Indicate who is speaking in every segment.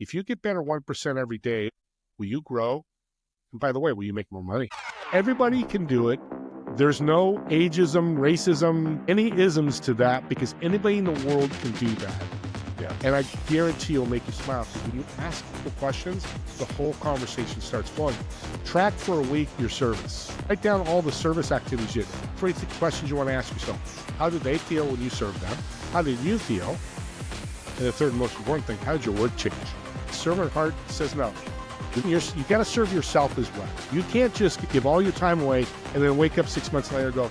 Speaker 1: If you get better 1% every day, will you grow? And by the way, will you make more money? Everybody can do it. There's no ageism, racism, any isms to that, because anybody in the world can do that.
Speaker 2: Yeah.
Speaker 1: And I guarantee you'll make you smile. Because when you ask the questions, the whole conversation starts flowing. Track for a week your service. Write down all the service activities you did. 3 questions you want to ask yourself. How did they feel when you served them? How did you feel? And the third most important thing, how did your work change? Servant heart says no. You got to serve yourself as well. You can't just give all your time away and then wake up 6 months later and go,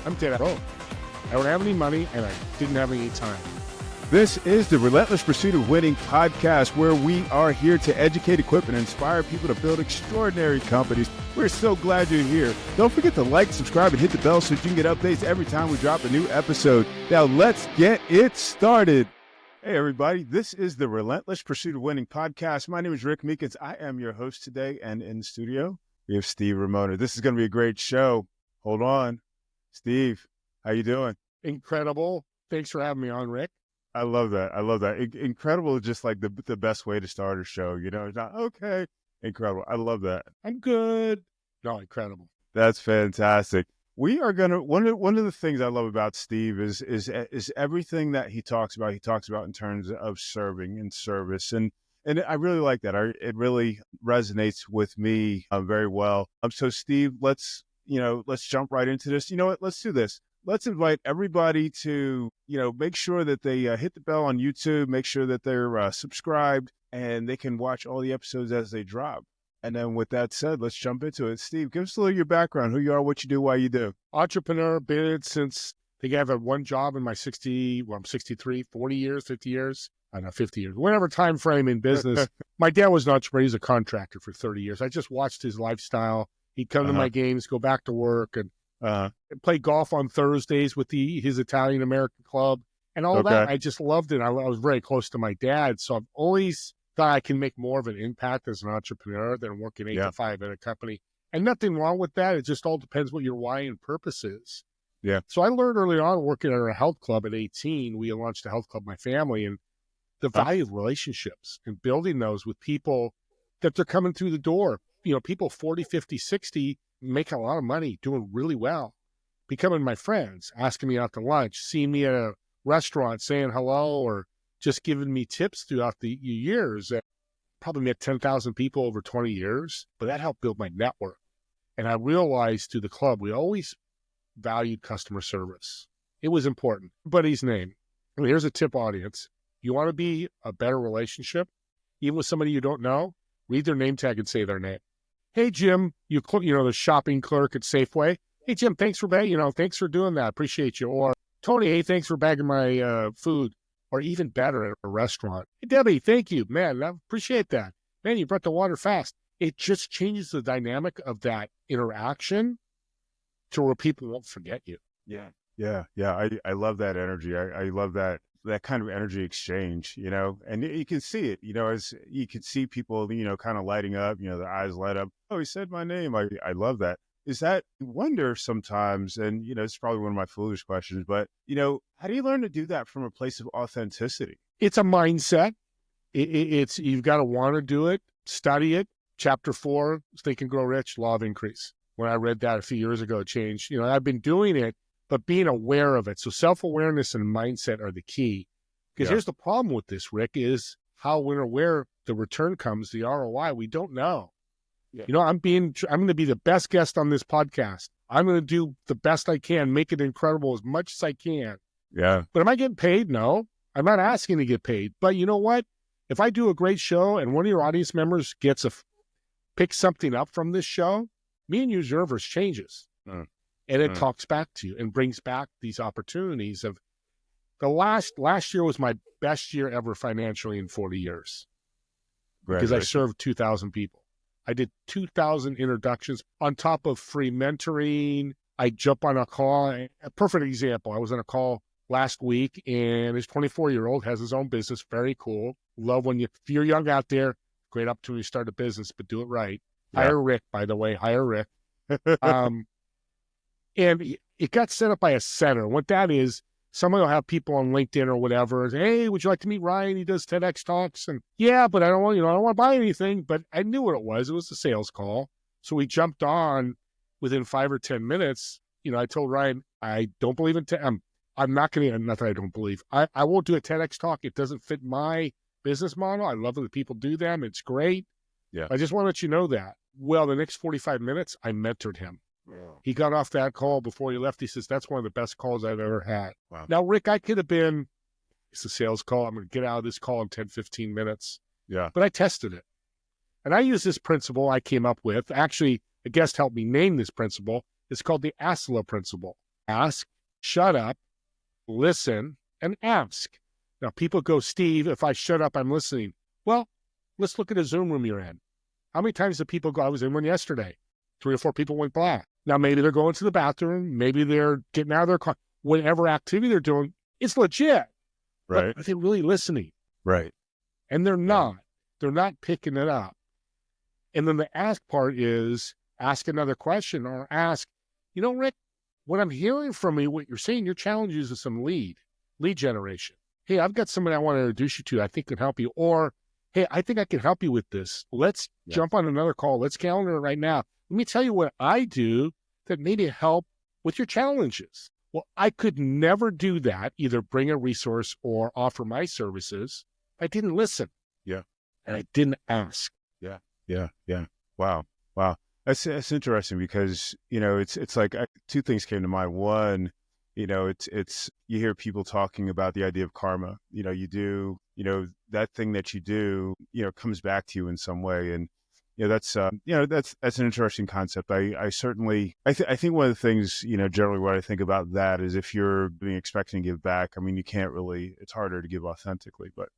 Speaker 1: I'm dead broke. I don't have any money and I didn't have any time.
Speaker 2: This is the Relentless Pursuit of Winning podcast, where we are here to educate, equip, and inspire people to build extraordinary companies. We're so glad you're here. Don't forget to like, subscribe, and hit the bell so you can get updates every time we drop a new episode. Now let's get it started. Hey, everybody. This is the Relentless Pursuit of Winning podcast. My name is Rick Meekins. I am your host today, and in the studio, we have Steve Ramona. This is going to be a great show. Hold on. Steve, how you doing?
Speaker 1: Incredible. Thanks for having me on, Rick.
Speaker 2: I love that. I love that. Incredible is just like the best way to start a show. You know, it's not, okay, incredible. I love that.
Speaker 1: I'm good. No, incredible.
Speaker 2: That's fantastic. We are going to, one of the things I love about Steve is everything that he talks about in terms of serving and service. And I really like that. It really resonates with me very well. So Steve, let's jump right into this. You know what? Let's do this. Let's invite everybody to, make sure that they hit the bell on YouTube, make sure that they're subscribed, and they can watch all the episodes as they drop. And then with that said, let's jump into it. Steve, give us a little of your background, who you are, what you do, why you do.
Speaker 1: Entrepreneur, been it since, I think I've had one job in my I'm 63, 40 years, 50 years. I don't know, 50 years, whatever time frame in business. My dad was an entrepreneur. He was a contractor for 30 years. I just watched his lifestyle. He'd come to my games, go back to work, and play golf on Thursdays with his Italian-American club and all that. I just loved it. I was very close to my dad. So I've always thought I can make more of an impact as an entrepreneur than working 8 to 5 at a company. And nothing wrong with that. It just all depends what your why and purpose is.
Speaker 2: Yeah.
Speaker 1: So I learned early on working at a health club at 18. We launched a health club, my family, and the value of relationships and building those with people that they're coming through the door. People 40, 50, 60, making a lot of money, doing really well, becoming my friends, asking me out to lunch, seeing me at a restaurant, saying hello, or just giving me tips throughout the years. Probably met 10,000 people over 20 years, but that helped build my network. And I realized through the club, we always valued customer service. It was important. Everybody's name. Here's a tip, audience. You want to be a better relationship, even with somebody you don't know, read their name tag and say their name. Hey, Jim, the shopping clerk at Safeway. Hey, Jim, thanks for thanks for doing that. Appreciate you. Or Tony, hey, thanks for bagging my food. Or even better, at a restaurant. Hey, Debbie, thank you. Man, I appreciate that. Man, you brought the water fast. It just changes the dynamic of that interaction to where people won't forget you.
Speaker 2: Yeah. I love that energy. I love that kind of energy exchange, and you can see it, as you can see people, kind of lighting up, their eyes light up. Oh, he said my name. I love that. Is that, I wonder sometimes, and, it's probably one of my foolish questions, but, how do you learn to do that from a place of authenticity?
Speaker 1: It's a mindset. It's you've got to want to do it, study it. Chapter 4, Think and Grow Rich, Law of Increase. When I read that a few years ago, it changed. I've been doing it, but being aware of it. So self-awareness and mindset are the key. Because here's the problem with this, Rick, is how, when, or where the return comes, the ROI, we don't know. Yeah. I'm going to be the best guest on this podcast. I'm going to do the best I can, make it incredible as much as I can.
Speaker 2: Yeah.
Speaker 1: But am I getting paid? No. I'm not asking to get paid. But you know what? If I do a great show and one of your audience members picks something up from this show, me and your universe changes. And it talks back to you and brings back these opportunities of the last year was my best year ever financially in 40 years because I served 2,000 people. I did 2,000 introductions on top of free mentoring. I jump on a call. A perfect example. I was on a call last week and his 24-year-old has his own business. Very cool. Love if you're young out there, great opportunity to start a business, but do it right. Yeah. Hire Rick, by the way, hire Rick. And it got set up by a center. What that is, Somebody will have people on LinkedIn or whatever. And say, hey, would you like to meet Ryan? He does TEDx talks. And yeah, but I don't want, I don't want to buy anything. But I knew what it was. It was a sales call. So we jumped on within 5 or 10 minutes. I told Ryan, I don't believe in I'm not going to, not that I don't believe. I won't do a TEDx talk. It doesn't fit my business model. I love that people do them. It's great.
Speaker 2: Yeah.
Speaker 1: I just want to let you know that. Well, the next 45 minutes, I mentored him. Wow. He got off that call before he left. He says, that's one of the best calls I've ever had.
Speaker 2: Wow.
Speaker 1: Now, Rick, I could have been, it's a sales call. I'm going to get out of this call in 10, 15 minutes.
Speaker 2: Yeah.
Speaker 1: But I tested it. And I use this principle I came up with. Actually, a guest helped me name this principle. It's called the ASLA principle. Ask, shut up, listen, and ask. Now, people go, Steve, if I shut up, I'm listening. Well, let's look at a Zoom room you're in. How many times do people go? I was in one yesterday. 3 or 4 people went by. Now, maybe they're going to the bathroom. Maybe they're getting out of their car. Whatever activity they're doing, it's legit.
Speaker 2: Right.
Speaker 1: But are they really listening?
Speaker 2: Right.
Speaker 1: And they're not. Right. They're not picking it up. And then the ask part is ask another question or ask, Rick, what I'm hearing from you, what you're saying, your challenge is some lead generation. Hey, I've got somebody I want to introduce you to. I think can help you. Or, hey, I think I can help you with this. Let's jump on another call. Let's calendar it right now. Let me tell you what I do that maybe help with your challenges. Well, I could never do that, either bring a resource or offer my services. I didn't listen.
Speaker 2: Yeah.
Speaker 1: And I didn't ask.
Speaker 2: Yeah. Yeah. Yeah. Wow. That's interesting because, it's like 2 things came to mind. One, it's you hear people talking about the idea of karma. You do, that thing that you do, comes back to you in some way. And, that's an interesting concept. I certainly, I think one of the things, generally what I think about that is if you're being expecting to give back, I mean, you can't really, it's harder to give authentically, but,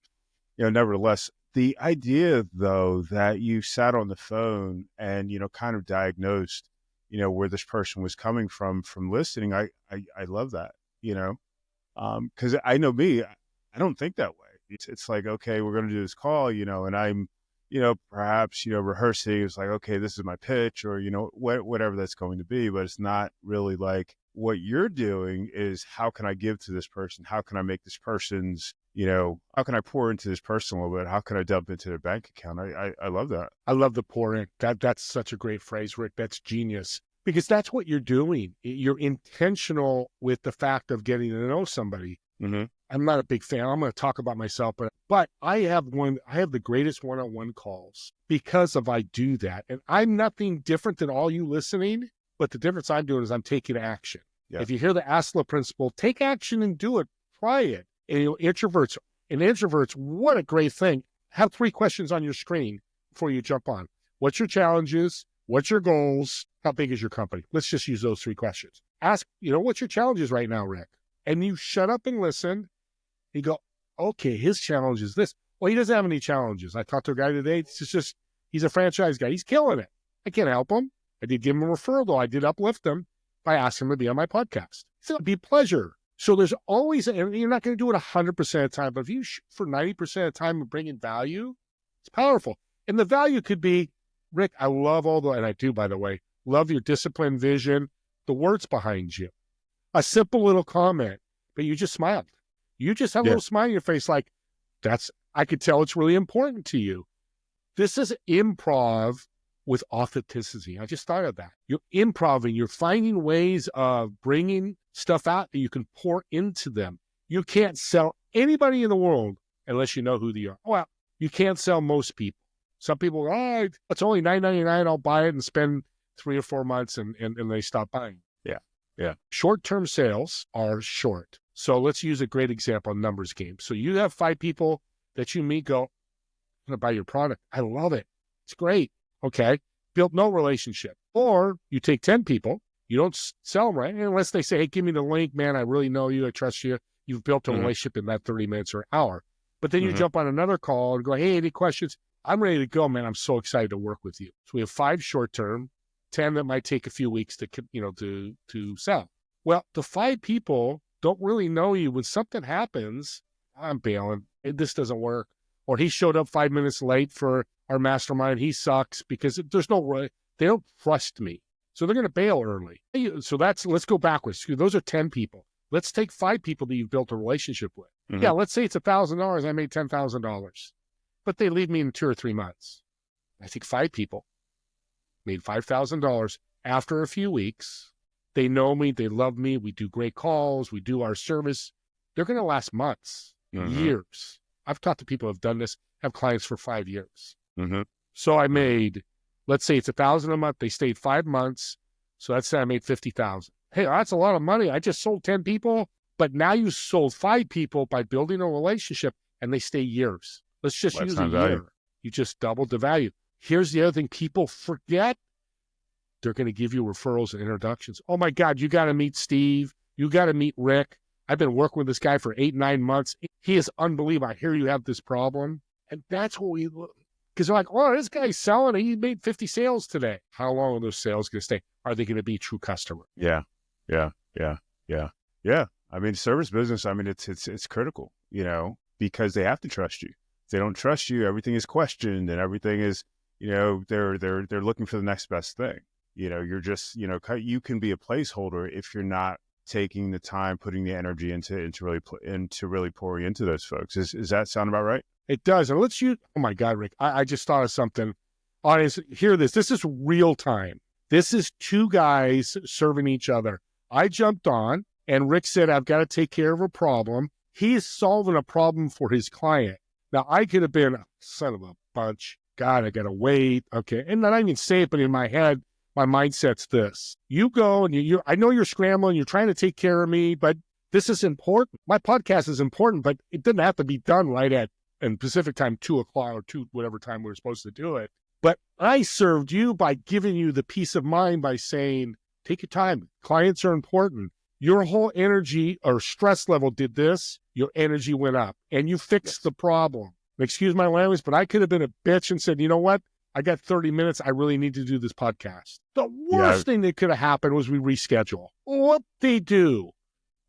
Speaker 2: nevertheless, the idea though, that you sat on the phone and, kind of diagnosed, where this person was coming from listening, I love that, cause I know me, I don't think that way. It's like, okay, we're going to do this call, and I'm, perhaps, rehearsing. It's like, okay, this is my pitch or, whatever that's going to be, but it's not really like what you're doing is how can I give to this person? How can I make this person's, how can I pour into this person a little bit? How can I dump into their bank account? I love that.
Speaker 1: I love the pour in. That's such a great phrase, Rick. That's genius because that's what you're doing. You're intentional with the fact of getting to know somebody.
Speaker 2: Mm-hmm.
Speaker 1: I'm not a big fan. I'm going to talk about myself, but I have the greatest one-on-one calls because I do that. And I'm nothing different than all you listening, but the difference I'm doing is I'm taking action. Yeah. If you hear the ASLA principle, take action and do it. Try it. And introverts, what a great thing. Have 3 questions on your screen before you jump on. What's your challenges? What's your goals? How big is your company? Let's just use those 3 questions. Ask, what's your challenges right now, Rick? And you shut up and listen. You go, okay, his challenge is this. Well, he doesn't have any challenges. I talked to a guy today. He's a franchise guy. He's killing it. I can't help him. I did give him a referral, though. I did uplift him by asking him to be on my podcast. So it'd be a pleasure. So there's always, and you're not going to do it 100% of the time, but if you, for 90% of the time of bringing value, it's powerful. And the value could be, Rick, I love and I do, by the way, love your discipline, vision, the words behind you. A simple little comment, but you just smiled. You just have a little smile on your face like, I could tell it's really important to you. This is improv with authenticity. I just thought of that. You're improving. You're finding ways of bringing stuff out that you can pour into them. You can't sell anybody in the world unless you know who they are. Well, you can't sell most people. Some people go, it's only $9.99. I'll buy it and spend 3 or 4 months and they stop buying.
Speaker 2: Yeah.
Speaker 1: Short-term sales are short. So let's use a great example, numbers game. So you have 5 people that you meet, go, I'm going to buy your product. I love it. It's great. Okay. Built no relationship. Or you take 10 people, you don't sell them right, unless they say, hey, give me the link, man. I really know you. I trust you. You've built a relationship in that 30 minutes or hour. But then you jump on another call and go, hey, any questions? I'm ready to go, man. I'm so excited to work with you. So we have 5 short-term, 10 that might take a few weeks to sell. Well, the 5 people don't really know you. When something happens, I'm bailing. This doesn't work. Or he showed up 5 minutes late for our mastermind. He sucks because they don't trust me. So they're going to bail early. So let's go backwards. Those are 10 people. Let's take 5 people that you've built a relationship with.
Speaker 2: Mhm.
Speaker 1: Yeah, let's say it's $1,000. I made $10,000, but they leave me in 2 or 3 months. I take 5 people, made $5,000 after a few weeks. They know me, they love me, we do great calls, we do our service. They're going to last months, years. I've talked to people who have done this, have clients for 5 years. So I made, let's say it's $1,000 a month. They stayed 5 months. So let's say I made $50,000. Hey, that's a lot of money. I just sold 10 people, but now you sold 5 people by building a relationship and they stay years. Let's just use a year.
Speaker 2: Value.
Speaker 1: You just doubled the value. Here's the other thing people forget. They're going to give you referrals and introductions. Oh my God, you got to meet Steve. You got to meet Rick. I've been working with this guy for 8, 9 months. He is unbelievable. I hear you have this problem. And that's what we look. Because they're like, oh, this guy's selling. He made 50 sales today. How long are those sales going to stay? Are they going to be a true customer?
Speaker 2: Yeah. I mean, service business, I mean, it's critical, because they have to trust you. If they don't trust you, everything is questioned and everything is, they're looking for the next best thing. You're just, you can be a placeholder if you're not taking the time, putting the energy into really pouring into those folks. Is that sound about right?
Speaker 1: It does. And let's use, oh my God, Rick, I just thought of something. Audience, hear this. This is real time. This is 2 guys serving each other. I jumped on and Rick said, I've got to take care of a problem. He's solving a problem for his client. Now I could have been, son of a bunch. God, I got to wait. Okay. And then I didn't even say it, but in my head, my mindset's this. You go and I know you're scrambling. You're trying to take care of me, but this is important. My podcast is important, but it doesn't have to be done right at in Pacific time, 2 o'clock or 2, whatever time we were supposed to do it. But I served you by giving you the peace of mind by saying, take your time. Clients are important. Your whole energy or stress level did this. Your energy went up and you fixed the problem. Excuse my language, but I could have been a bitch and said, you know what? I got 30 minutes. I really need to do this podcast. The worst thing that could have happened was we reschedule. What they do.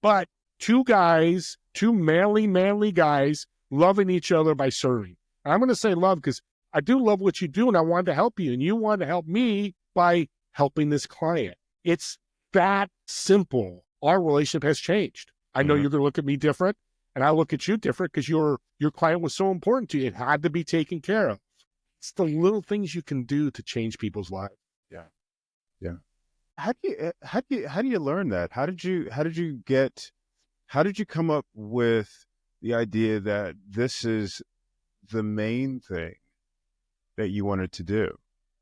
Speaker 1: But 2 guys, 2 manly guys, loving each other by serving. And I'm going to say love because I do love what you do and I wanted to help you and you wanted to help me by helping this client. It's that simple. Our relationship has changed. I know you're going to look at me different and I look at you different because your client was so important to you. It had to be taken care of. It's the little things you can do to change people's lives.
Speaker 2: Yeah. How do you learn that? How did you come up with the idea that this is the main thing that you wanted to do,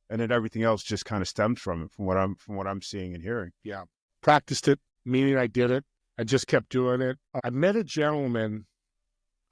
Speaker 2: and then everything else just kind of stemmed from it, from what I'm seeing and hearing?
Speaker 1: Yeah, practiced it, meaning I did it. I just kept doing it. I met a gentleman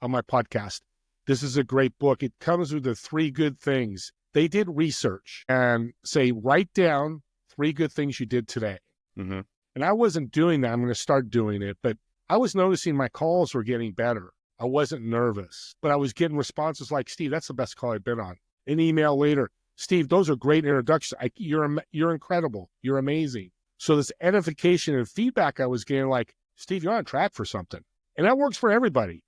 Speaker 1: on my podcast. This is a great book. It comes with the 3 good things. They did research and say, write down 3 good things you did today. And I wasn't doing that. I'm going to start doing it, but I was noticing my calls were getting better. I wasn't nervous, but I was getting responses like, Steve, that's the best call I've been on. An email later, Steve, those are great introductions. You're incredible. You're amazing. So this edification and feedback I was getting like, Steve, you're on track for something. And that works for everybody.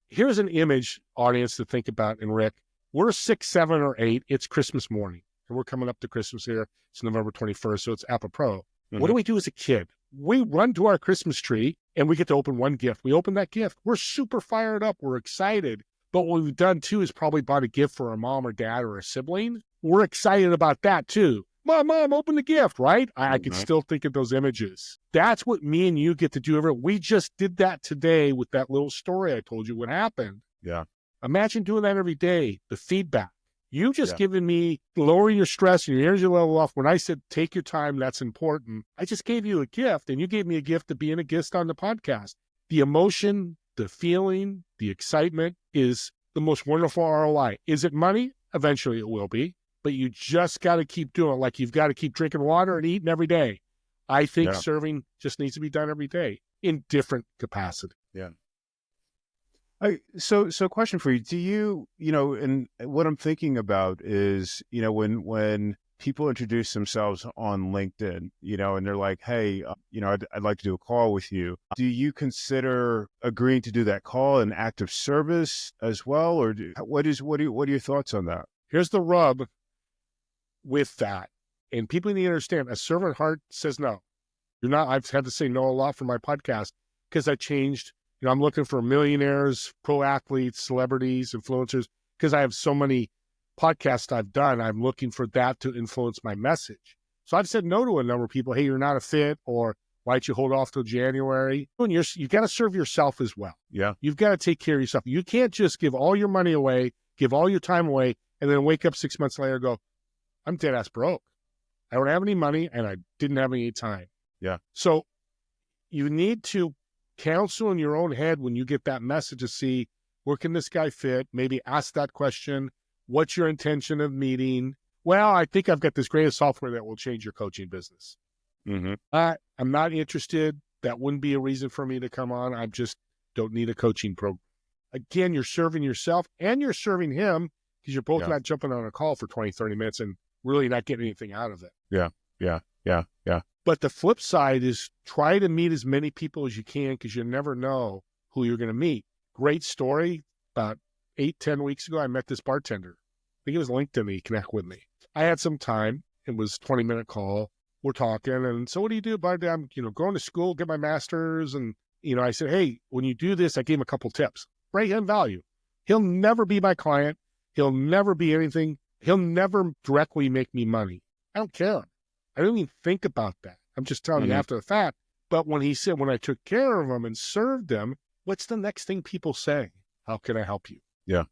Speaker 1: Here's an image, audience, to think about. And Rick, we're 6, 7, or 8. It's Christmas morning. And we're coming up to Christmas here. It's November 21st, so it's apropos. What do we do as a kid? We run to our Christmas tree and we get to open one gift. We open that gift. We're super fired up. We're excited. But what we've done too is probably bought a gift for our mom or dad or a sibling. We're excited about that too. Mom, open the gift, right? I can still think of those images. That's what me and you get to do. We just did that today with that little story I told you what happened.
Speaker 2: Yeah.
Speaker 1: Imagine doing that every day, the feedback. You just given me lowering your stress and your energy level off. When I said, take your time, that's important. I just gave you a gift and you gave me a gift to being a guest on the podcast. The emotion, the feeling, the excitement is the most wonderful ROI. Is it money? Eventually it will be, but you just got to keep doing it. Like you've got to keep drinking water and eating every day. I think serving just needs to be done every day in different capacity.
Speaker 2: Yeah. So question for you. Do you, and what I'm thinking about is, when people introduce themselves on LinkedIn, and they're like, hey, I'd like to do a call with you. Do you consider agreeing to do that call an act of service as well? Or what are your thoughts on that?
Speaker 1: Here's the rub with that. And people need to understand a servant heart says no. You're not, I've had to say no a lot for my podcast. because I changed. I'm looking for millionaires, pro athletes, celebrities, influencers, because I have so many podcasts I've done. I'm looking for that to influence my message. So I've said no to a number of people. Hey, you're not a fit, or why don't you hold off till January? You got to serve yourself as well.
Speaker 2: Yeah.
Speaker 1: You've got to take care of yourself. You can't just give all your money away, give all your time away, and then wake up 6 months later and go, I'm dead ass broke. I don't have any money and I didn't have any time.
Speaker 2: Yeah.
Speaker 1: So you need to counsel in your own head when you get that message to see, where can this guy fit? Maybe ask that question. What's your intention of meeting? Well, I think I've got this great software that will change your coaching business.
Speaker 2: Mm-hmm.
Speaker 1: I'm not interested. That wouldn't be a reason for me to come on. I just don't need a coaching program. Again, you're serving yourself and you're serving him, because you're both not jumping on a call for 20, 30 minutes and really not getting anything out of it.
Speaker 2: Yeah.
Speaker 1: But the flip side is try to meet as many people as you can, because you never know who you're going to meet. Great story. About 8-10 weeks ago, I met this bartender. I think it was LinkedIn. He connected with me. I had some time. It was a 20-minute call. We're talking. And so what do you do? But I'm, going to school, get my master's. And, I said, hey, when you do this, I gave him a couple tips. Bring him value. He'll never be my client. He'll never be anything. He'll never directly make me money. I don't care. I don't even think about that. I'm just telling you after the fact. But when he said, when I took care of him and served him, what's the next thing people say? How can I help you?
Speaker 2: Yeah.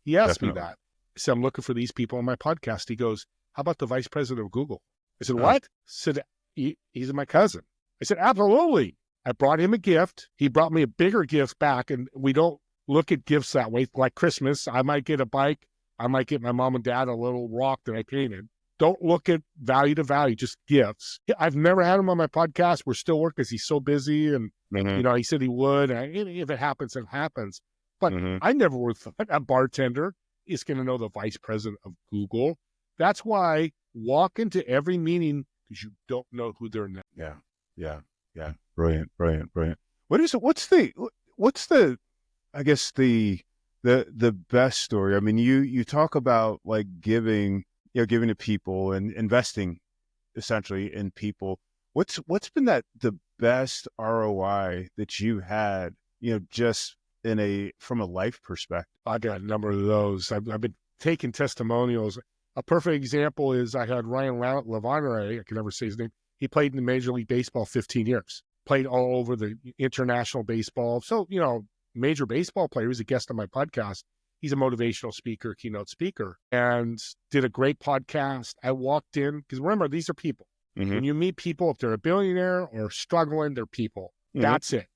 Speaker 1: He asked
Speaker 2: Definitely.
Speaker 1: me that. I said, I'm looking for these people on my podcast. He goes, how about the vice president of Google? I said, what? I said, he's my cousin. I said, absolutely. I brought him a gift. He brought me a bigger gift back. And we don't look at gifts that way. Like Christmas, I might get a bike. I might get my mom and dad a little rock that I painted. Don't look at value to value, just gifts. I've never had him on my podcast. We're still working because he's so busy. And, he said he would. And if it happens, it happens. But I never would have thought a bartender is going to know the vice president of Google. That's why walk into every meeting, because you don't know who they're next.
Speaker 2: Yeah. Brilliant. What's the, I guess the best story? I mean, you talk about like giving to people and investing essentially in people. What's been the best ROI that you had, just from a life perspective?
Speaker 1: I got a number of those. I've been taking testimonials. A perfect example is I had Ryan Lavonere, I can never say his name. He played in the Major League Baseball 15 years, played all over the international baseball. So, major baseball player. He was a guest on my podcast. He's a motivational speaker, keynote speaker, and did a great podcast. I walked in, because remember, these are people. When you meet people, if they're a billionaire or struggling, they're people. That's it.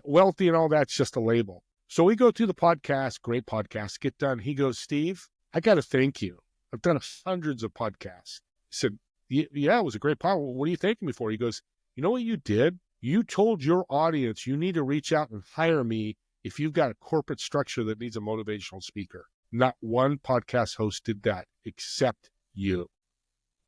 Speaker 1: Wealthy and all that's just a label. So we go through the podcast, great podcast, get done. He goes, Steve, I got to thank you. I've done hundreds of podcasts. I said, yeah, it was a great podcast. What are you thanking me for? He goes, you know what you did? You told your audience you need to reach out and hire me if you've got a corporate structure that needs a motivational speaker. Not one podcast host did that except you.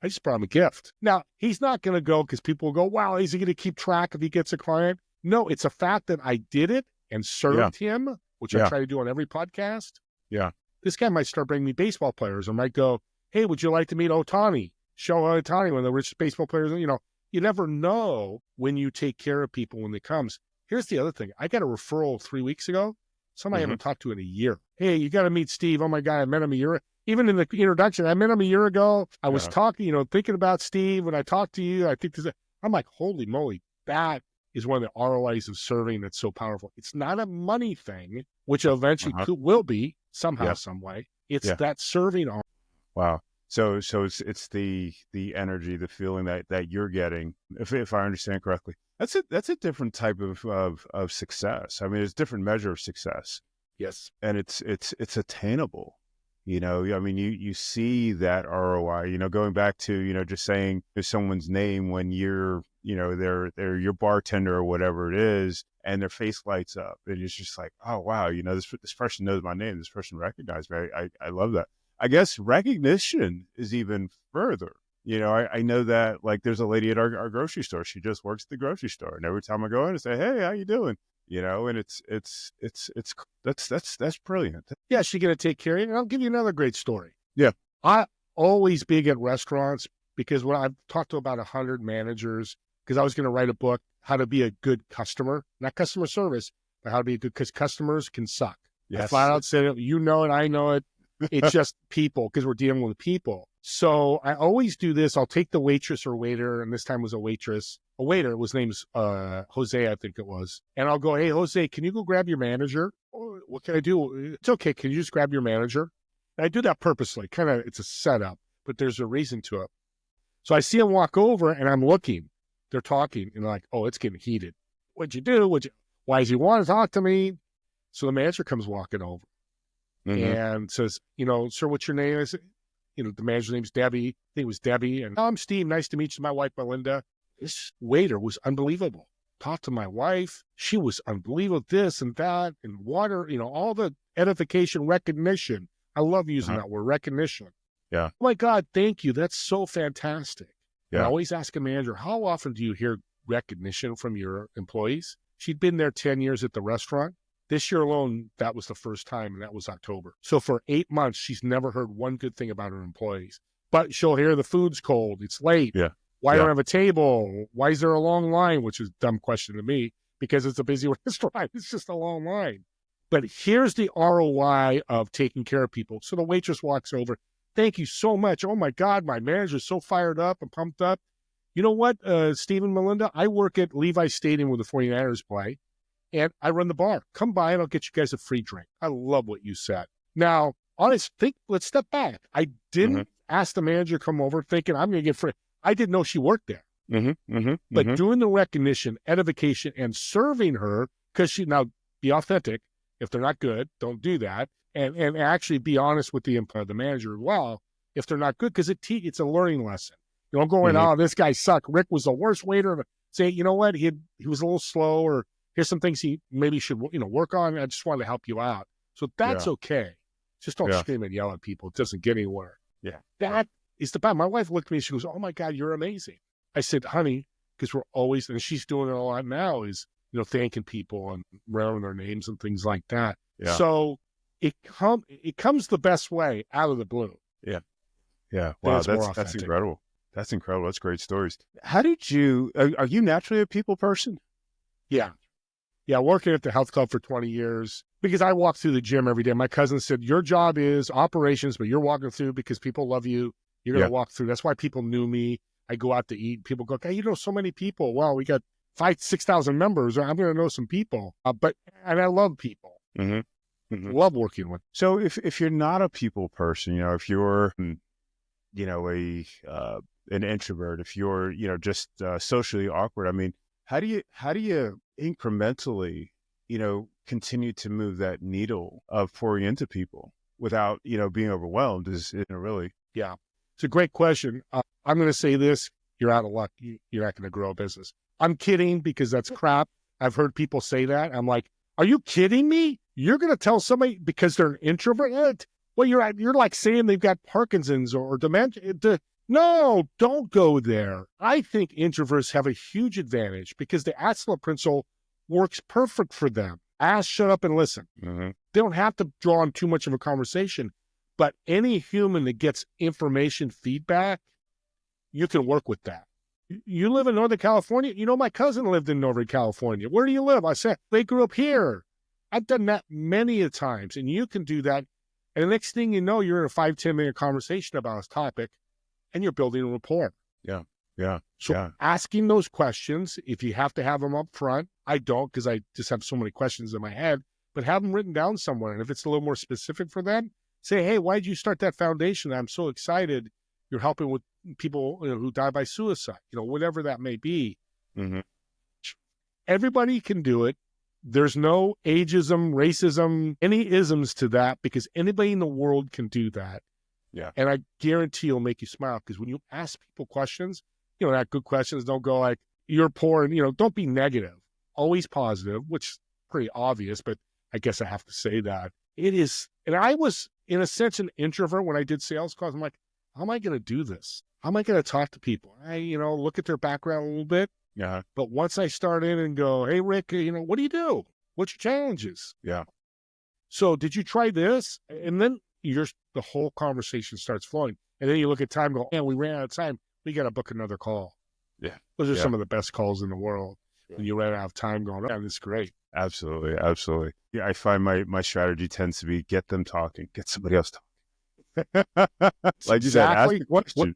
Speaker 1: I just brought him a gift. Now, he's not going to go because people will go, wow, is he going to keep track if he gets a client? No, it's a fact that I did it and served him, which I try to do on every podcast.
Speaker 2: Yeah.
Speaker 1: This guy might start bringing me baseball players, or might go, hey, would you like to meet Ohtani? Show Ohtani, one of the richest baseball players. You never know when you take care of people when it comes. Here's the other thing. I got a referral 3 weeks ago. Somebody I haven't talked to in a year. Hey, you got to meet Steve. Oh my God, I met him a year. Even in the introduction, I met him a year ago. I was talking, thinking about Steve. When I talked to you, I think I'm like, holy moly, that is one of the ROIs of serving that's so powerful. It's not a money thing, which eventually will be somehow, some way. It's that serving.
Speaker 2: Wow. So it's the energy, the feeling that you're getting, if I understand correctly. That's a different type of success. I mean, it's a different measure of success.
Speaker 1: Yes.
Speaker 2: And it's attainable. I mean, you see that ROI, going back to, just saying someone's name when you're, they're your bartender or whatever it is, and their face lights up. And it's just like, oh, wow, this person knows my name. This person recognized me. I love that. I guess recognition is even further. I know that, like, there's a lady at our grocery store. She just works at the grocery store. And every time I go in, I say, hey, how you doing? And that's brilliant.
Speaker 1: Yeah, she's going to take care of you. And I'll give you another great story.
Speaker 2: Yeah.
Speaker 1: I always big at restaurants, because when I've talked to about 100 managers, because I was going to write a book, how to be a good customer, not customer service, but how to be a good, because customers can suck.
Speaker 2: Yes.
Speaker 1: I flat out said it, you know it, I know it. It's just people, because we're dealing with people. So I always do this. I'll take the waitress or waiter, and this time was a waitress, a waiter, his name's Jose, I think it was. And I'll go, hey, Jose, can you go grab your manager? Oh, what can I do? It's okay. Can you just grab your manager? And I do that purposely. Kind of, it's a setup, but there's a reason to it. So I see him walk over, and I'm looking. They're talking, and like, oh, it's getting heated. What'd you do? Why does he want to talk to me? So the manager comes walking over and says, sir, what's your name? I said, the manager's name's Debbie. I think it was Debbie. And I'm Steve. Nice to meet you. My wife, Melinda. This waiter was unbelievable. Talked to my wife. She was unbelievable. This and that and water, all the edification, recognition. I love using that word, recognition.
Speaker 2: Yeah.
Speaker 1: Oh my God, thank you. That's so fantastic.
Speaker 2: Yeah.
Speaker 1: And I always ask a manager, how often do you hear recognition from your employees? She'd been there 10 years at the restaurant. This year alone, that was the first time, and that was October. So for 8 months, she's never heard one good thing about her employees. But she'll hear the food's cold, it's late.
Speaker 2: Yeah.
Speaker 1: Why don't I have a table? Why is there a long line? Which is a dumb question to me, because it's a busy restaurant. It's just a long line. But here's the ROI of taking care of people. So the waitress walks over. Thank you so much. Oh my God, my manager's so fired up and pumped up. You know what, Steve and Melinda? I work at Levi Stadium where the 49ers play, and I run the bar. Come by and I'll get you guys a free drink. I love what you said. Now, let's step back. I didn't ask the manager to come over thinking I'm going to get free. I didn't know she worked there. But doing the recognition, edification, and serving her, because now be authentic. If they're not good, don't do that. And actually be honest with the manager as well if they're not good, because it's a learning lesson. You don't go in, oh, this guy sucked. Rick was the worst waiter. Say, you know what, he was a little slow, or here's some things he maybe should work on. I just wanted to help you out. So that's okay. Just don't scream and yell at people. It doesn't get anywhere.
Speaker 2: Yeah.
Speaker 1: That is the bad. My wife looked at me and she goes, oh my God, you're amazing. I said, honey, because we're always, and she's doing it a lot now, is, thanking people and remembering their names and things like that.
Speaker 2: Yeah.
Speaker 1: So it comes the best way out of the blue.
Speaker 2: Yeah. Yeah. Wow. That's incredible. That's incredible. That's great stories. How did you, are you naturally a people person?
Speaker 1: Yeah. Yeah. Working at the health club for 20 years, because I walk through the gym every day. My cousin said, your job is operations, but you're walking through because people love you. You're going to walk through. That's why people knew me. I go out to eat. People go, hey, you know so many people. Well, we got 6,000 members. I'm going to know some people. And I love people. Love working with.
Speaker 2: So if you're not a people person, if you're, an introvert, if you're, just socially awkward, I mean, how do you incrementally, continue to move that needle of pouring into people without, being overwhelmed? Is it really?
Speaker 1: Yeah, it's a great question. I'm going to say this: you're out of luck. You're not going to grow a business. I'm kidding, because that's crap. I've heard people say that. I'm like, are you kidding me? You're going to tell somebody because they're an introvert? Well, you're like saying they've got Parkinson's or dementia. No, don't go there. I think introverts have a huge advantage because the ASLA principle works perfect for them. Ask, shut up, and listen. They don't have to draw on too much of a conversation, but any human that gets information feedback, you can work with that. You live in Northern California? My cousin lived in Northern California. Where do you live? I said, they grew up here. I've done that many a times, and you can do that. And the next thing you know, you're in a 5-10 minute conversation about a topic, and you're building a rapport.
Speaker 2: Yeah.
Speaker 1: So asking those questions, if you have to have them up front, I don't, because I just have so many questions in my head, but have them written down somewhere. And if it's a little more specific for them, say, hey, why did you start that foundation? I'm so excited. You're helping with people who die by suicide, whatever that may be. Everybody can do it. There's no ageism, racism, any isms to that, because anybody in the world can do that.
Speaker 2: Yeah.
Speaker 1: And I guarantee it'll make you smile, because when you ask people questions, not good questions, don't go like, you're poor, and, don't be negative. Always positive, which is pretty obvious, but I guess I have to say that. It is, and I was, in a sense, an introvert when I did sales calls. I'm like, how am I going to do this? How am I going to talk to people? I, look at their background a little bit.
Speaker 2: Yeah.
Speaker 1: But once I start in and go, hey, Rick, what do you do? What's your challenges?
Speaker 2: Yeah.
Speaker 1: So did you try this? And then the whole conversation starts flowing. And then you look at time and go, man, we ran out of time. We got to book another call.
Speaker 2: Yeah.
Speaker 1: Those are some of the best calls in the world. and you ran out of time going, oh, this is great.
Speaker 2: Absolutely. Absolutely. Yeah. I find my strategy tends to be get them talking, get somebody else talking. Like you said, ask a question.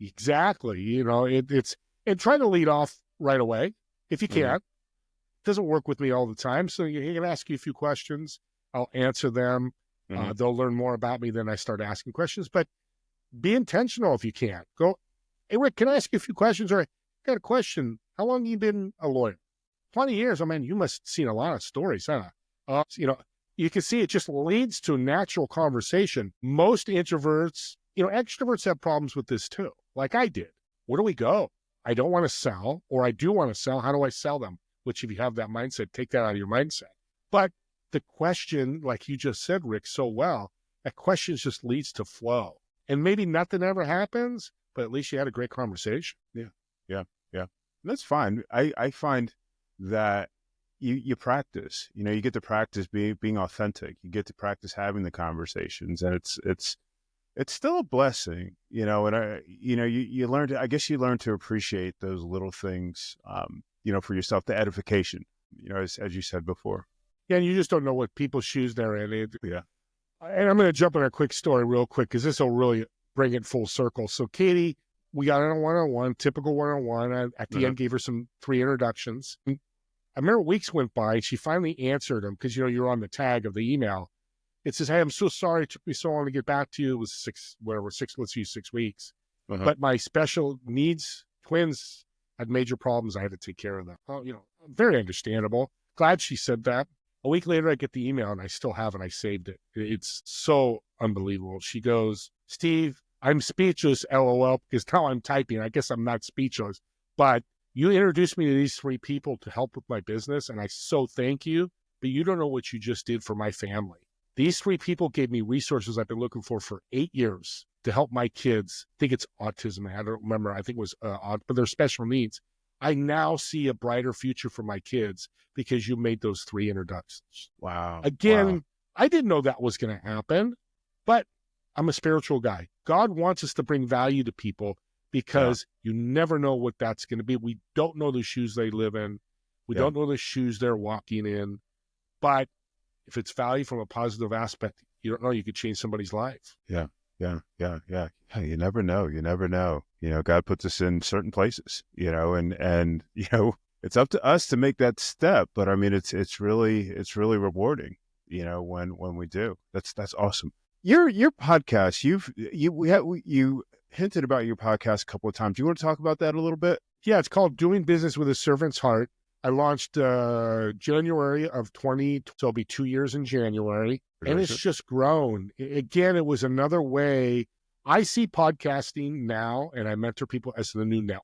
Speaker 1: Exactly. You know, it's, and try to lead off right away if you can. It doesn't work with me all the time. So he can ask you a few questions. I'll answer them. They'll learn more about me than I start asking questions, but be intentional if you can. Go, hey, Rick, can I ask you a few questions? Or I got a question. How long have you been a lawyer? 20 years. I mean, you must have seen a lot of stories, huh? You know, you can see it just leads to natural conversation. Most introverts, you know, extroverts have problems with this too, like I did. Where do we go? I don't want to sell, or I do want to sell. How do I sell them? Which, if you have that mindset, take that out of your mindset. But the question, like you just said, Rick, so well, that question just leads to flow. And maybe nothing ever happens, but at least you had a great conversation.
Speaker 2: Yeah. That's fine. I find that you practice, you know, you get to practice being authentic. You get to practice having the conversations, and it's still a blessing, you know, and you learn to, I guess you learn to appreciate those little things, you know, for yourself, the edification, you know, as you said before.
Speaker 1: Yeah, and you just don't know what people's shoes they're in.
Speaker 2: Yeah.
Speaker 1: And I'm going to jump on a quick story real quick, because this will really bring it full circle. So Katie, we got on a one-on-one, typical one-on-one. I, at the end, gave her 3 introductions. I remember weeks went by, and she finally answered them, because, you know, you're on the tag of the email. It says, hey, I'm so sorry it took me so long to get back to you. It was 6 weeks. But my special needs twins had major problems. I had to take care of them. Oh, you know, very understandable. Glad she said that. A week later, I get the email, and I still have it. I saved it. It's so unbelievable. She goes, Steve, I'm speechless, LOL, because now I'm typing. I guess I'm not speechless. But you introduced me to these 3 people to help with my business, and I so thank you. But you don't know what you just did for my family. These 3 people gave me resources I've been looking for 8 years to help my kids. I think it's autism. I don't remember. I think it was but they're special needs. I now see a brighter future for my kids because you made those 3 introductions.
Speaker 2: Wow.
Speaker 1: Again, I didn't know that was going to happen, but I'm a spiritual guy. God wants us to bring value to people, because you never know what that's going to be. We don't know the shoes they live in. We don't know the shoes they're walking in. But if it's value from a positive aspect, you don't know, you could change somebody's life.
Speaker 2: Yeah. You never know. You know, God puts us in certain places, you know, and, you know, it's up to us to make that step. But I mean, it's really rewarding, you know, when we do. That's awesome. Your podcast, you hinted about your podcast a couple of times. Do you want to talk about that a little bit?
Speaker 1: Yeah, it's called Doing Business with a Servant's Heart. I launched January of 20, so it'll be 2 years in January. And it's just grown. Again, it was another way. I see podcasting now, and I mentor people, as the new network.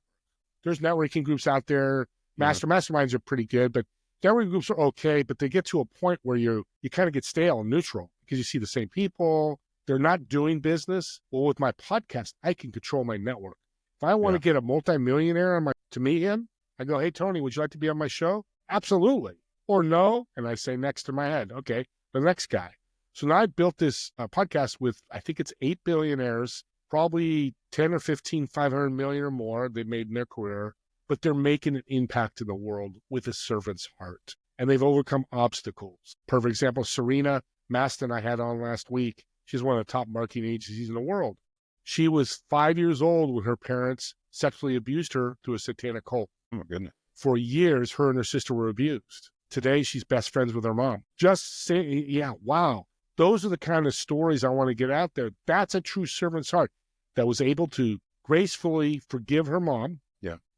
Speaker 1: There's networking groups out there. Masterminds are pretty good, but networking groups are okay, but they get to a point where you kind of get stale and neutral, because you see the same people. They're not doing business. Well, with my podcast, I can control my network. If I want to get a multimillionaire to meet him, I go, hey, Tony, would you like to be on my show? Absolutely. Or no. And I say next to my head, okay, the next guy. So now I built this podcast with, I think it's 8 billionaires, probably 10 or 15, 500 million or more they made in their career, but they're making an impact in the world with a servant's heart. And they've overcome obstacles. Perfect example, Serena Maston I had on last week. She's one of the top marketing agencies in the world. She was 5 years old when her parents sexually abused her through a satanic cult.
Speaker 2: Oh, my goodness.
Speaker 1: For years, her and her sister were abused. Today, she's best friends with her mom. Just say, yeah, wow. Those are the kind of stories I want to get out there. That's a true servant's heart that was able to gracefully forgive her mom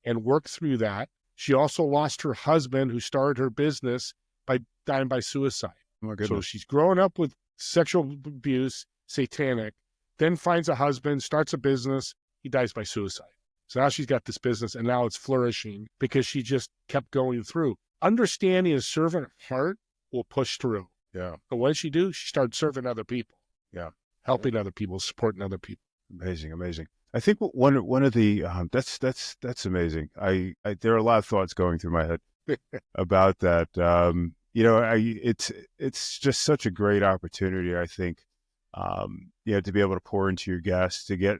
Speaker 1: and work through that. She also lost her husband, who started her business, by dying by suicide.
Speaker 2: Oh, my goodness.
Speaker 1: So she's growing up with sexual abuse, satanic, then finds a husband, starts a business. He dies by suicide. So now she's got this business, and now it's flourishing because she just kept going through. Understanding a servant heart will push through.
Speaker 2: Yeah.
Speaker 1: But what does she do? She started serving other people.
Speaker 2: Yeah.
Speaker 1: Helping other people, supporting other people.
Speaker 2: Amazing. I think one of the that's amazing. There are a lot of thoughts going through my head about that. You know, it's just such a great opportunity, I think, To be able to pour into your guests, to get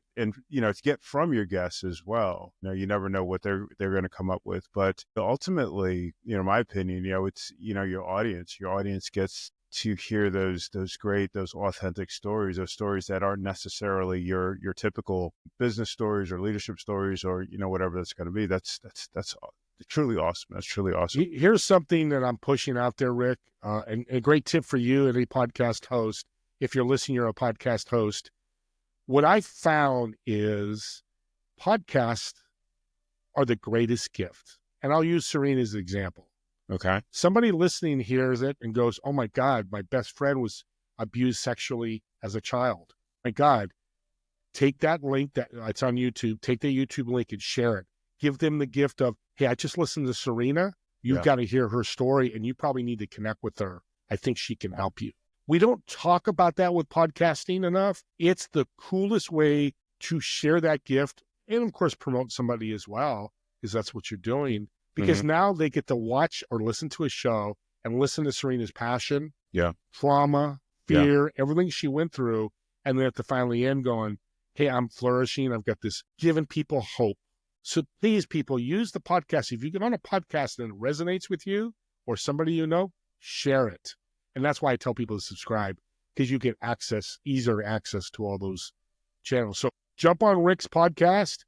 Speaker 2: from your guests as well. You never know what they're going to come up with, but ultimately, my opinion, it's, your audience gets to hear those great, those authentic stories, those stories that aren't necessarily your typical business stories or leadership stories or, whatever that's going to be. That's truly awesome. That's truly awesome.
Speaker 1: Here's something that I'm pushing out there, Rick, and a great tip for you and a podcast host. If you're listening, you're a podcast host. What I found is podcasts are the greatest gift. And I'll use Serena as an example.
Speaker 2: Okay.
Speaker 1: Somebody listening hears it and goes, oh my God, my best friend was abused sexually as a child. My God, take that link that it's on YouTube, take the YouTube link and share it. Give them the gift of, hey, I just listened to Serena. You've got to hear her story and you probably need to connect with her. I think she can help you. We don't talk about that with podcasting enough. It's the coolest way to share that gift and, of course, promote somebody as well, because that's what you're doing. Because now they get to watch or listen to a show and listen to Serena's passion, trauma, fear, everything she went through. And then at the finally end going, hey, I'm flourishing. I've got this, giving people hope. So please, people, use the podcast. If you get on a podcast and it resonates with you or somebody you know, share it. And that's why I tell people to subscribe, because you get easier access to all those channels. So jump on Rick's podcast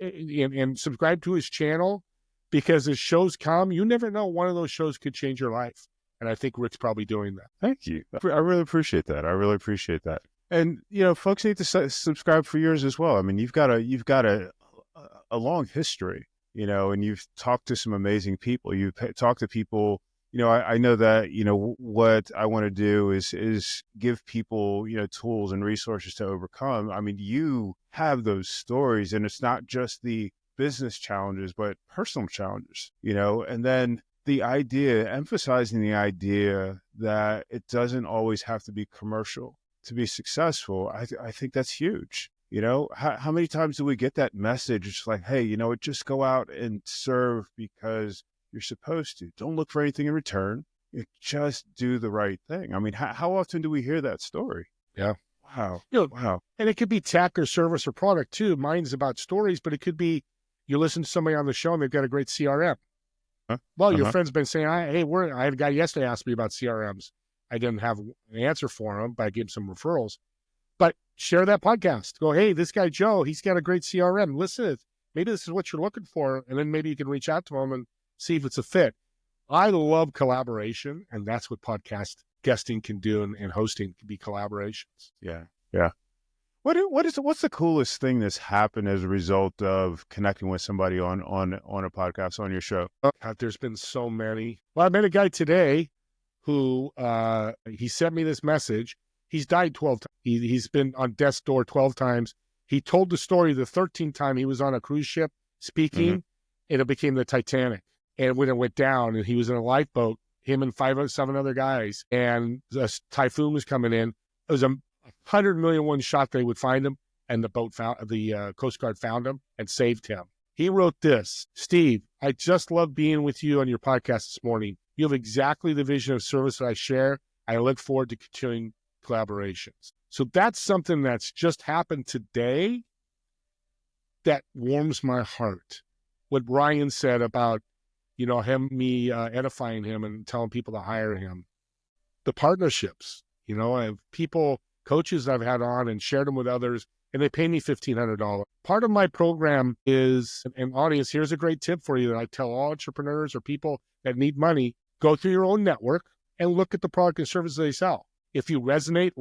Speaker 1: and subscribe to his channel, because as shows come, you never know, one of those shows could change your life. And I think Rick's probably doing that.
Speaker 2: Thank you. I really appreciate that. And, folks need to subscribe for yours as well. I mean, you've got a long history, and you've talked to some amazing people. You've talked to people. I know that, what I want to do is give people, tools and resources to overcome. I mean, you have those stories, and it's not just the business challenges, but personal challenges, and then emphasizing the idea that it doesn't always have to be commercial to be successful. I think that's huge. How many times do we get that message? It's like, hey, just go out and serve because you're supposed to. Don't look for anything in return. Just do the right thing. I mean, how often do we hear that story?
Speaker 1: Yeah.
Speaker 2: Wow. Wow.
Speaker 1: And it could be tech or service or product too. Mine's about stories, but it could be you listen to somebody on the show and they've got a great CRM. Well, your friend's been saying, I had a guy yesterday ask me about CRMs. I didn't have an answer for him, but I gave him some referrals. But share that podcast. Go, hey, this guy Joe, he's got a great CRM. Listen, maybe this is what you're looking for. And then maybe you can reach out to him and see if it's a fit. I love collaboration, and that's what podcast guesting can do, and hosting can be collaborations.
Speaker 2: Yeah. What's the coolest thing that's happened as a result of connecting with somebody on a podcast, on your show?
Speaker 1: There's been so many. Well, I met a guy today who he sent me this message. He's died 12 times. He's been on death's door 12 times. He told the story the 13th time he was on a cruise ship speaking, and it became the Titanic. And when it went down, and he was in a lifeboat, him and 7 other guys, and a typhoon was coming in. It was a 100 million one shot they would find him, and the Coast Guard found him and saved him. He wrote this: Steve, I just love being with you on your podcast this morning. You have exactly the vision of service that I share. I look forward to continuing collaborations. So that's something that's just happened today that warms my heart. What Brian said about, me edifying him and telling people to hire him. The partnerships, I have coaches I've had on and shared them with others, and they pay me $1,500. Part of my program is, an audience, here's a great tip for you that I tell all entrepreneurs or people that need money: go through your own network and look at the product and services they sell. If you resonate,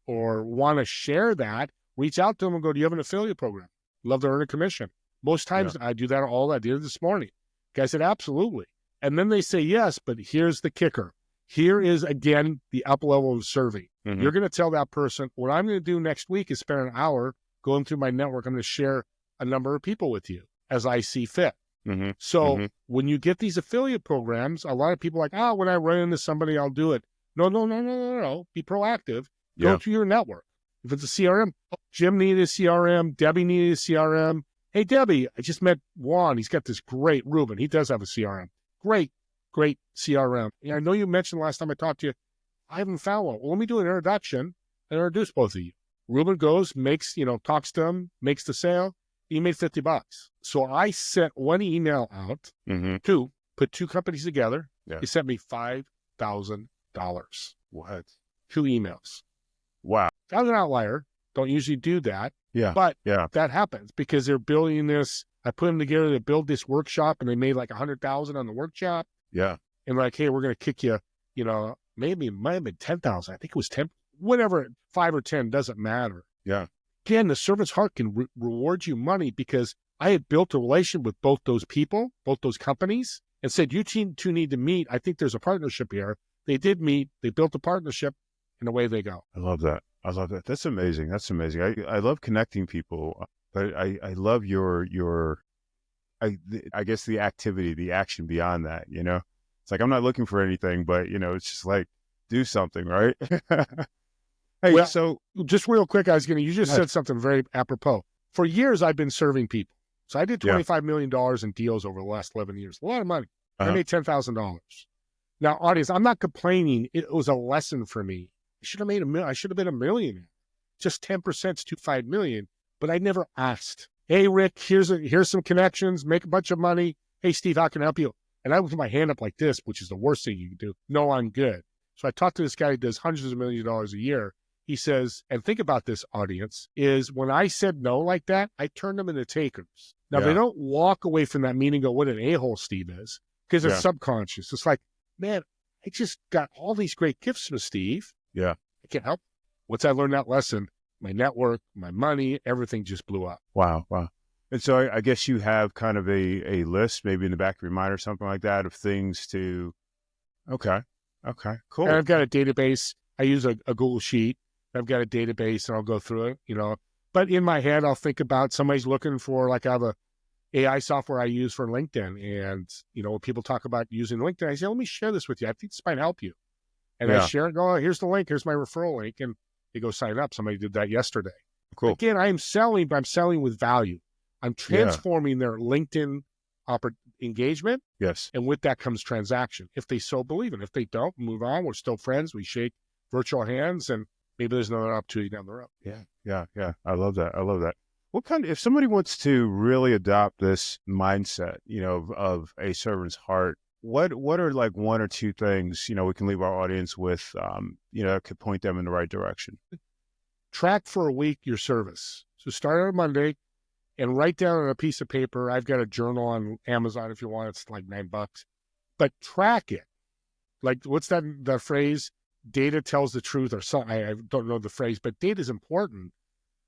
Speaker 1: or want to share that, reach out to them and go, do you have an affiliate program? Love to earn a commission. Most times I do that I did it this morning. Guy said, absolutely. And then they say yes, but here's the kicker. Here is, again, the up level of serving. You're going to tell that person, what I'm going to do next week is spend an hour going through my network. I'm going to share a number of people with you as I see fit. So when you get these affiliate programs, a lot of people are like, when I run into somebody, I'll do it. No. Be proactive. Go to your network. If it's a CRM, Jim needed a CRM, Debbie needed a CRM. Hey, Debbie, I just met Juan. He's got this great Ruben. He does have a CRM. Great CRM. I know you mentioned last time I talked to you, I haven't found one. Well, let me do an introduction, and and introduce both of you. Ruben goes, makes, talks to him, makes the sale. He made $50. So I sent one email out to put two companies together.
Speaker 2: Yeah.
Speaker 1: He sent me $5,000.
Speaker 2: What?
Speaker 1: 2 emails.
Speaker 2: Wow.
Speaker 1: I was an outlier. Don't usually do that.
Speaker 2: Yeah.
Speaker 1: But
Speaker 2: yeah.
Speaker 1: that happens because they're building this. I put them together to build this workshop, and they made like $100,000 on the workshop.
Speaker 2: Yeah.
Speaker 1: And like, hey, we're going to kick you, maybe it might have been 10,000. I think it was 10, whatever, 5 or 10, doesn't matter.
Speaker 2: Yeah.
Speaker 1: Again, the servant's heart can reward you money because I had built a relation with both those people, both those companies, and said, you two need to meet. I think there's a partnership here. They did meet. They built a partnership, and away they go.
Speaker 2: I love that. That's amazing. That's amazing. I love connecting people, but I love I guess the activity, the action beyond that, It's like, I'm not looking for anything, but, it's just like, do something, right? Hey,
Speaker 1: well,
Speaker 2: so
Speaker 1: just real quick, you just said something very apropos. For years, I've been serving people. So I did $25 million in deals over the last 11 years. A lot of money. I made $10,000. Now, audience, I'm not complaining. It was a lesson for me. I should have been a millionaire. Just 10% to $5 million. But I never asked, hey, Rick, here's some connections, make a bunch of money. Hey, Steve, how can I help you? And I would put my hand up like this, which is the worst thing you can do. No, I'm good. So I talked to this guy who does hundreds of millions of dollars a year. He says, and think about this, audience, is when I said no like that, I turned them into takers. Now, they don't walk away from that meeting and go, what an a-hole Steve is, because it's subconscious. It's like, man, I just got all these great gifts from Steve.
Speaker 2: Yeah.
Speaker 1: I can't help. Once I learned that lesson, my network, my money, everything just blew up.
Speaker 2: Wow. And so I guess you have kind of a list, maybe in the back of your mind or something like that, of things to, okay, cool.
Speaker 1: And I've got a database. I use a Google Sheet. I've got a database and I'll go through it, But in my head, I'll think about somebody's looking for, like I have a AI software I use for LinkedIn. And, when people talk about using LinkedIn, I say, let me share this with you. I think this might help you. And I share it, go, here's the link. Here's my referral link. And they go sign up. Somebody did that yesterday.
Speaker 2: Cool.
Speaker 1: Again, I am selling, but I'm selling with value. I'm transforming their LinkedIn engagement.
Speaker 2: Yes.
Speaker 1: And with that comes transaction. If they so believe it. If they don't, move on. We're still friends. We shake virtual hands, and maybe there's another opportunity down the road.
Speaker 2: Yeah. I love that. What if somebody wants to really adopt this mindset, of a servant's heart, what are like one or two things, we can leave our audience with, that could point them in the right direction?
Speaker 1: Track for a week your service. So start on Monday and write down on a piece of paper. I've got a journal on Amazon if you want. It's like $9, but track it. Like, what's that phrase? Data tells the truth, or something. I don't know the phrase, but data is important.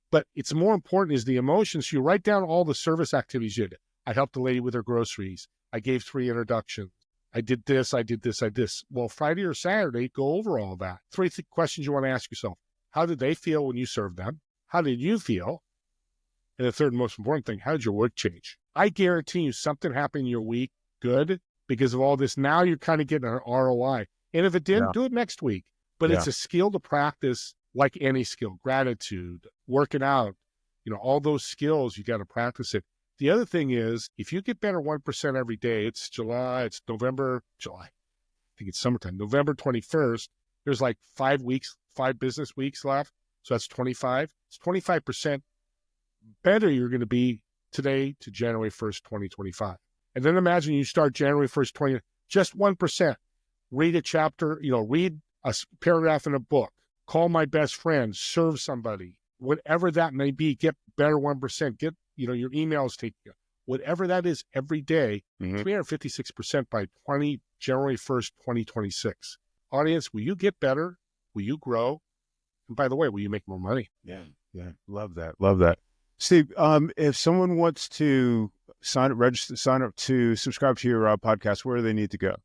Speaker 1: But it's more important is the emotions. You write down all the service activities you did. I helped a lady with her groceries. I gave 3 introductions. I did this. Well, Friday or Saturday, go over all that. 3 questions you want to ask yourself. How did they feel when you served them? How did you feel? And the third most important thing, how did your work change? I guarantee you something happened in your week good because of all this. Now you're kind of getting an ROI. And if it didn't, do it next week. But it's a skill to practice, like any skill. Gratitude, working out, all those skills, you got to practice it. The other thing is, if you get better 1% every day, it's November, I think it's summertime, November 21st, there's like 5 business weeks left. So that's 25. It's 25% better you're going to be today to January 1st, 2025. And then imagine you start January 1st, just 1%. Read a chapter, read a paragraph in a book, call my best friend, serve somebody, whatever that may be, get better 1%, get, your emails taken, whatever that is every day, 356% by January 1st, 2026. Audience, will you get better? Will you grow? And by the way, will you make more money?
Speaker 2: Yeah. Love that. Steve, if someone wants to sign up to subscribe to your podcast, where do they need to go?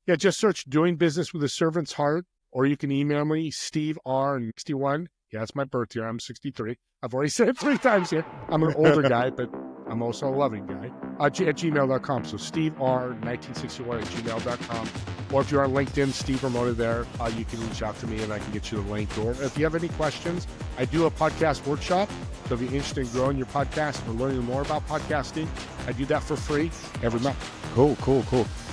Speaker 1: Yeah, just search Doing Business with a Servant's Heart, or you can email me, Steve R61. Yeah, it's my birth year. I'm 63. I've already said it 3 times here. I'm an older guy, but I'm also a loving guy. At gmail.com. So Steve R1961 at gmail.com. Or if you're on LinkedIn, Steve Ramona there, you can reach out to me and I can get you the link. Or if you have any questions, I do a podcast workshop. So if you're interested in growing your podcast or learning more about podcasting, I do that for free every month.
Speaker 2: Cool.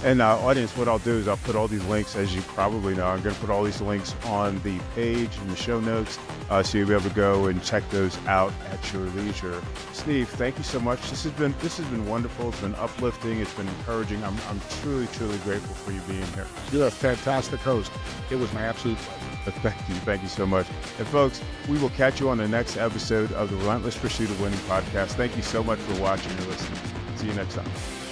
Speaker 2: And audience, what I'll do is I'll put all these links, as you probably know, I'm going to put all these links on the page in the show notes, so you'll be able to go and check those out at your leisure. Steve, thank you so much. This has been wonderful. It's been uplifting. It's been encouraging. I'm truly grateful for you being here.
Speaker 1: You're a fantastic host. It was my absolute pleasure.
Speaker 2: Thank you so much. And folks, we will catch you on the next episode of the Relentless Pursuit of Winning podcast. Thank you so much for watching and listening. See you next time.